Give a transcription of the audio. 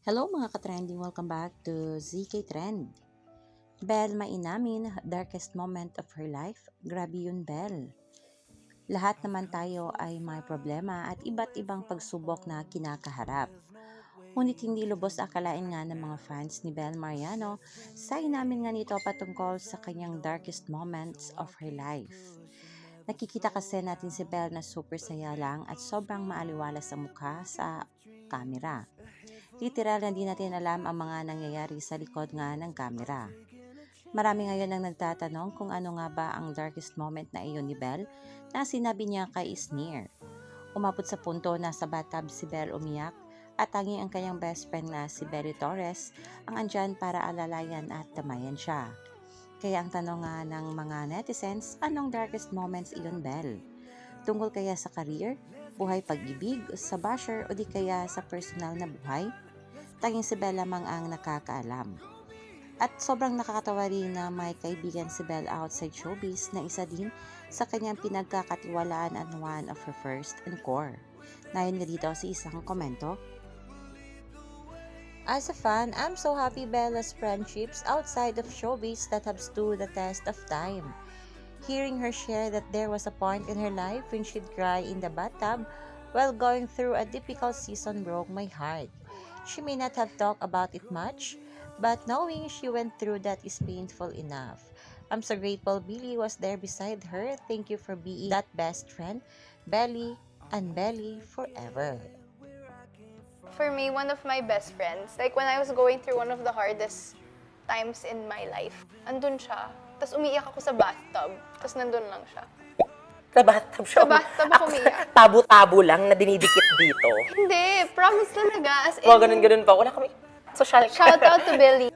Hello mga ka-trending, welcome back to ZK Trend. Belle mainamin, darkest moment of her life. Grabe yun, Belle. Lahat naman tayo ay may problema at iba't ibang pagsubok na kinakaharap. Ngunit hindi lubos akalain nga ng mga fans ni Belle Mariano sa inamin nga nito patungkol sa kanyang darkest moments of her life. Nakikita kasi natin si Belle na super saya lang at sobrang maaliwalas ang mukha sa kamera. Literal na di natin alam ang mga nangyayari sa likod nga ng kamera. Marami ngayon ang nagtatanong kung ano nga ba ang darkest moment na iyon ni Belle na sinabi niya kay Isnir. Umabot sa punto na sa bathtub si Belle umiyak at tanging ang kanyang best friend na si Belly Torres ang andyan para alalayan at damayan siya. Kaya ang tanong nga ng mga netizens, anong darkest moments iyon, Belle? Tungkol kaya sa career, buhay pag-ibig, sa basher o di kaya sa personal na buhay? Tanging si Belle lamang ang nakakaalam. At sobrang nakakatawa rin na may kaibigan si Belle outside showbiz na isa din sa kanyang pinagkakatiwalaan at one of her first and core. Nayon nga dito sa isang komento. As a fan, I'm so happy Bella's friendships outside of showbiz that have stood the test of time. Hearing her share that there was a point in her life when she'd cry in the bathtub while going through a difficult season broke my heart. She may not have talked about it much, but knowing she went through that is painful enough. I'm so grateful Billy was there beside her. Thank you for being that best friend, Belly and Belly forever. For me, one of my best friends, like when I was going through one of the hardest times in my life, andun siya. Tapos umiiyak ako sa bathtub. Tapos nandun lang siya. Sa bathtub siya. Sa bathtub ako umiiyak. Tabo-tabo lang na dinidikit dito. Hindi, promise talaga. As in, Mga ganun-ganun pa. Wala kami social. shout out to Billy.